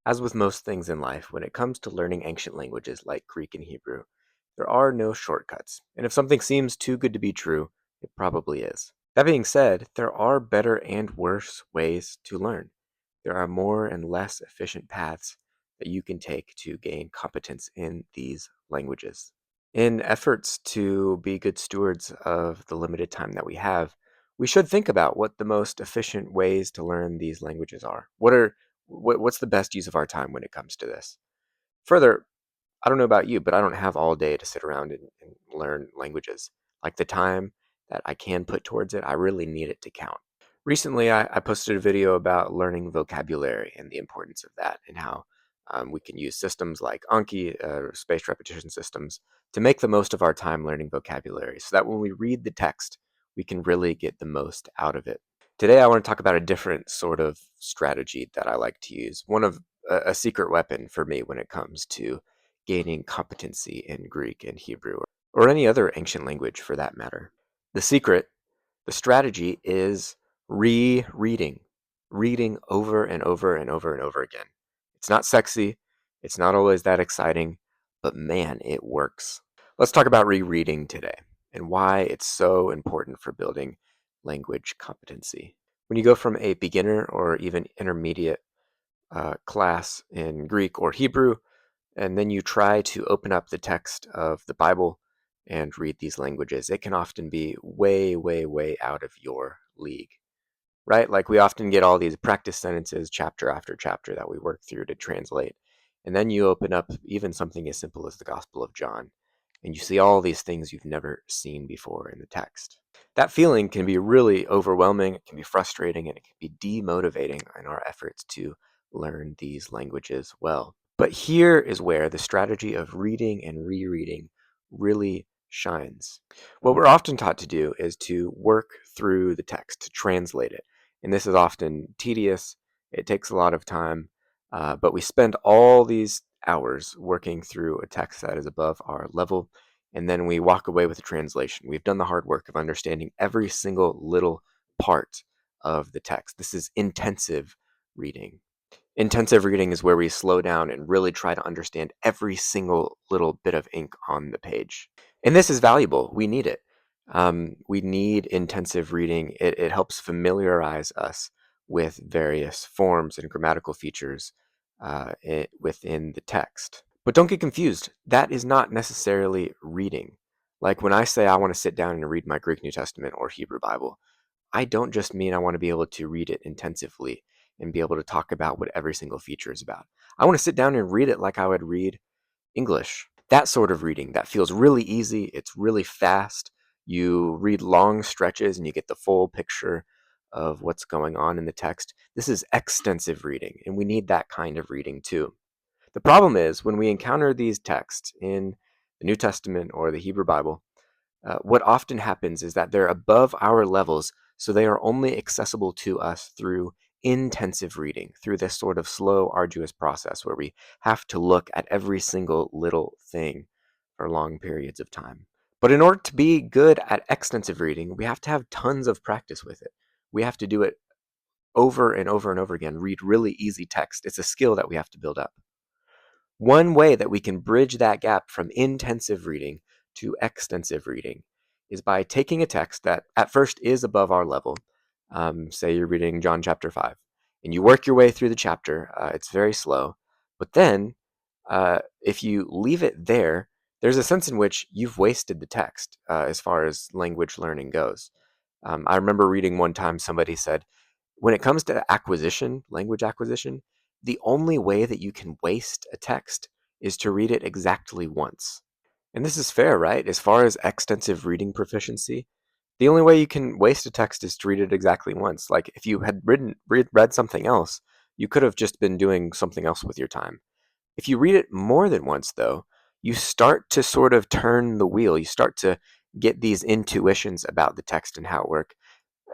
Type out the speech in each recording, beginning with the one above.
As with most things in life, when it comes to learning ancient languages like Greek and Hebrew, there are no shortcuts. And if something seems too good to be true, it probably is. That being said, there are better and worse ways to learn. There are more and less efficient paths that you can take to gain competence in these languages. In efforts to be good stewards of the limited time that we have, we should think about what the most efficient ways to learn these languages are. What's the best use of our time when it comes to this? Further, I don't know about you, but I don't have all day to sit around and learn languages. Like the time that I can put towards it, I really need it to count. Recently, I posted a video about learning vocabulary and the importance of that, and how we can use systems like Anki, spaced repetition systems, to make the most of our time learning vocabulary so that when we read the text, we can really get the most out of it. Today, I want to talk about a different sort of strategy that I like to use, one of a secret weapon for me when it comes to gaining competency in Greek and Hebrew, or any other ancient language for that matter. The secret, the strategy is rereading, reading over and over and over and over again. It's not sexy, it's not always that exciting, but man, it works. Let's talk about rereading today and why it's so important for building language competency. When you go from a beginner or even intermediate class in Greek or Hebrew, and then you try to open up the text of the Bible and read these languages, it can often be way, way, way out of your league, right? Like we often get all these practice sentences chapter after chapter that we work through to translate. And then you open up even something as simple as the Gospel of John, and you see all these things you've never seen before in the text. That feeling can be really overwhelming, it can be frustrating, and it can be demotivating in our efforts to learn these languages well. But here is where the strategy of reading and rereading really shines. What we're often taught to do is to work through the text, to translate it. And this is often tedious, it takes a lot of time, but we spend all these hours working through a text that is above our level, and then we walk away with a translation. We've done the hard work of understanding every single little part of the text. This is intensive reading. Intensive reading is where we slow down and really try to understand every single little bit of ink on the page. And this is valuable. We need it. We need intensive reading. It helps familiarize us with various forms and grammatical features within the text. But don't get confused. That is not necessarily reading. Like when I say I want to sit down and read my Greek New Testament or Hebrew Bible, I don't just mean I want to be able to read it intensively and be able to talk about what every single feature is about. I want to sit down and read it like I would read English. That sort of reading that feels really easy, it's really fast. You read long stretches and you get the full picture of what's going on in the text. This is extensive reading, and we need that kind of reading too. The problem is when we encounter these texts in the New Testament or the Hebrew Bible, what often happens is that they're above our levels, so they are only accessible to us through intensive reading, through this sort of slow, arduous process where we have to look at every single little thing for long periods of time. But in order to be good at extensive reading, we have to have tons of practice with it. We have to do it over and over and over again, read really easy text. It's a skill that we have to build up. One way that we can bridge that gap from intensive reading to extensive reading is by taking a text that at first is above our level. Say you're reading John chapter 5, and you work your way through the chapter. It's very slow. But then, if you leave it there, there's a sense in which you've wasted the text as far as language learning goes. I remember reading one time somebody said, when it comes to acquisition, language acquisition, the only way that you can waste a text is to read it exactly once. And this is fair, right? As far as extensive reading proficiency, the only way you can waste a text is to read it exactly once. Like if you had read something else, you could have just been doing something else with your time. If you read it more than once, though, you start to sort of turn the wheel. You start to get these intuitions about the text and how it works.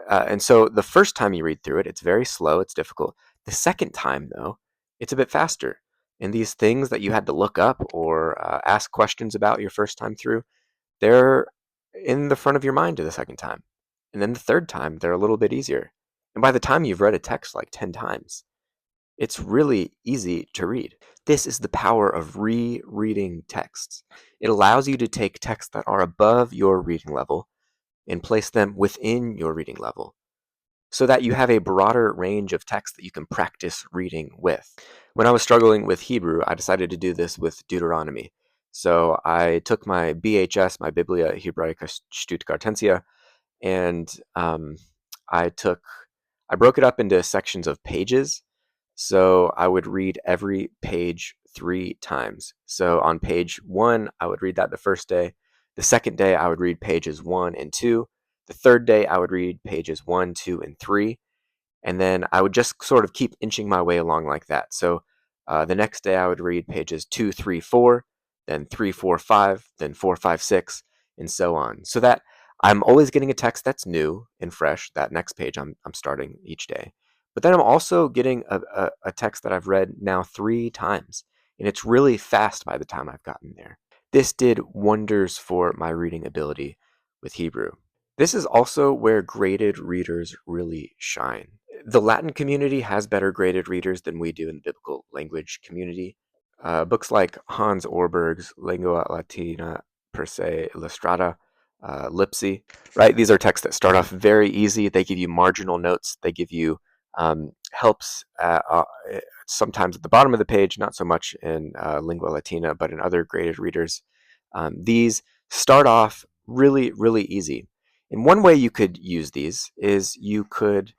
And so the first time you read through it, it's very slow, it's difficult. The second time, though, it's a bit faster. And these things that you had to look up or ask questions about your first time through, they're in the front of your mind the second time. And then the third time, they're a little bit easier. And by the time you've read a text like 10 times, It's really easy to read. This is the power of rereading texts. It allows you to take texts that are above your reading level and place them within your reading level so that you have a broader range of text that you can practice reading with. When I was struggling with Hebrew, I decided to do this with Deuteronomy. So I took my BHS, my Biblia Hebraica Stuttgartensia, and I took I broke it up into sections of pages. So I would read every page 3 times. So on page 1, I would read that the first day. The second day, I would read pages 1 and 2. The third day, I would read pages 1, 2, and 3. And then I would just sort of keep inching my way along like that. So the next day, I would read pages 2, 3, 4, then 3, 4, 5, then 4, 5, 6, and so on. So that I'm always getting a text that's new and fresh. That next page I'm starting each day. But then I'm also getting a text that I've read now 3 times, and it's really fast by the time I've gotten there. This did wonders for my reading ability with Hebrew. This is also where graded readers really shine. The Latin community has better graded readers than we do in the biblical language community. Books like Hans Orberg's Lingua Latina per se illustrata, Lipsy, right? These are texts that start off very easy. They give you marginal notes. They give you helps sometimes at the bottom of the page, not so much in Lingua Latina, but in other graded readers. These start off really, really easy. And one way you could use these is you could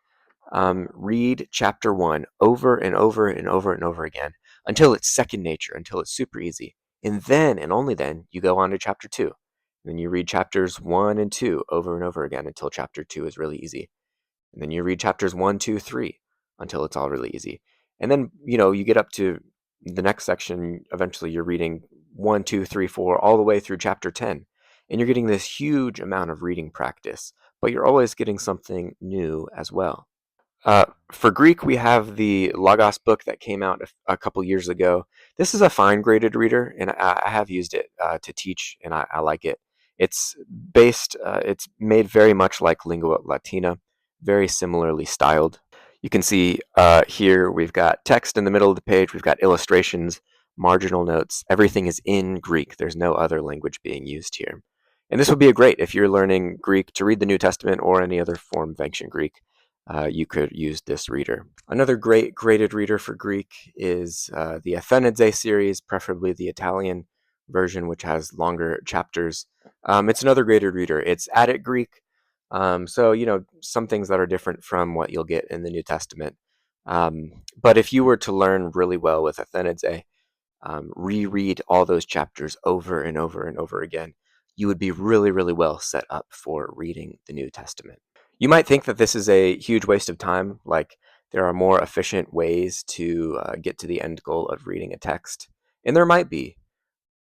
read chapter 1 over and over and over and over again until it's second nature, until it's super easy. And then, and only then, you go on to chapter 2. Then you read chapters 1 and 2 over and over again until chapter 2 is really easy. And then you read chapters 1, 2, 3 until it's all really easy. And then, you get up to the next section. Eventually, you're reading 1, 2, 3, 4, all the way through chapter 10. And you're getting this huge amount of reading practice, but you're always getting something new as well. For Greek, we have the Logos book that came out a couple years ago. This is a fine graded reader, and I have used it to teach, and I like it. It's made very much like Lingua Latina, very similarly styled. You can see here we've got text in the middle of the page, we've got illustrations, marginal notes. Everything is in Greek. There's no other language being used here. And this would be a great if you're learning Greek to read the New Testament or any other form of ancient Greek. You could use this reader. Another great graded reader for Greek is the Athenadze series, preferably the Italian version, which has longer chapters. It's another graded reader. It's Attic Greek, so some things that are different from what you'll get in the New Testament. But if you were to learn really well with Athenadze, reread all those chapters over and over and over again, you would be really, really well set up for reading the New Testament. You might think that this is a huge waste of time, like there are more efficient ways to get to the end goal of reading a text, and there might be.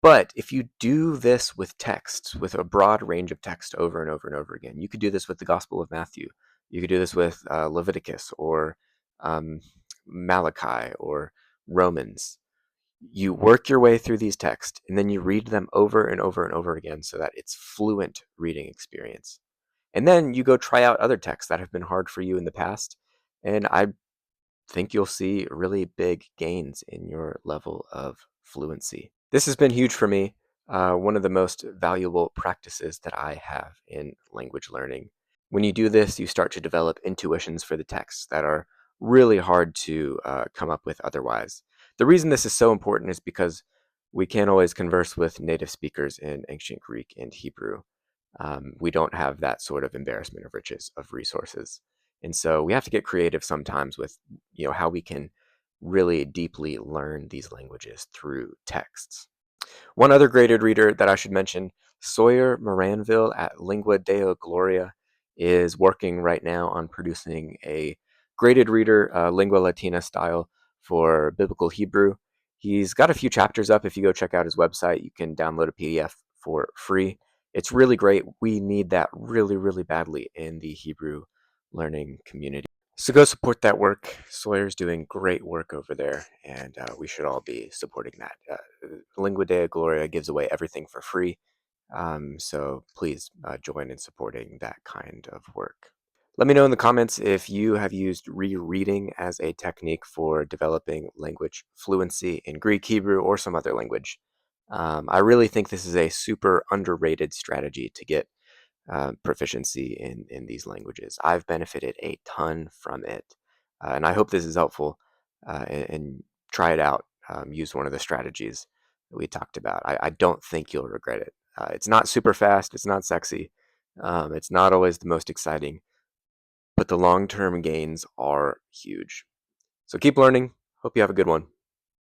But if you do this with text, with a broad range of text over and over and over again, you could do this with the Gospel of Matthew. You could do this with Leviticus or um, Malachi or Romans. You work your way through these texts and then you read them over and over and over again so that it's fluent reading experience. And then you go try out other texts that have been hard for you in the past. And I think you'll see really big gains in your level of fluency. This has been huge for me. One of the most valuable practices that I have in language learning. When you do this, you start to develop intuitions for the text that are really hard to come up with otherwise. The reason this is so important is because we can't always converse with native speakers in ancient Greek and Hebrew. We don't have that sort of embarrassment of riches of resources. And so we have to get creative sometimes with how we can really deeply learn these languages through texts. One other graded reader that I should mention, Sawyer Moranville at Lingua Deo Gloria, is working right now on producing a graded reader, Lingua Latina style, for Biblical Hebrew. He's got a few chapters up. If you go check out his website, you can download a PDF for free. It's really great. We need that really, really badly in the Hebrew learning community. So go support that work. Sawyer's doing great work over there, and we should all be supporting that. Lingua Dea Gloria gives away everything for free, so please join in supporting that kind of work. Let me know in the comments if you have used rereading as a technique for developing language fluency in Greek, Hebrew, or some other language. I really think this is a super underrated strategy to get proficiency in these languages. I've benefited a ton from it, and I hope this is helpful. And try it out. Use one of the strategies that we talked about. I don't think you'll regret it. It's not super fast. It's not sexy. It's not always the most exciting, but the long-term gains are huge. So keep learning. Hope you have a good one.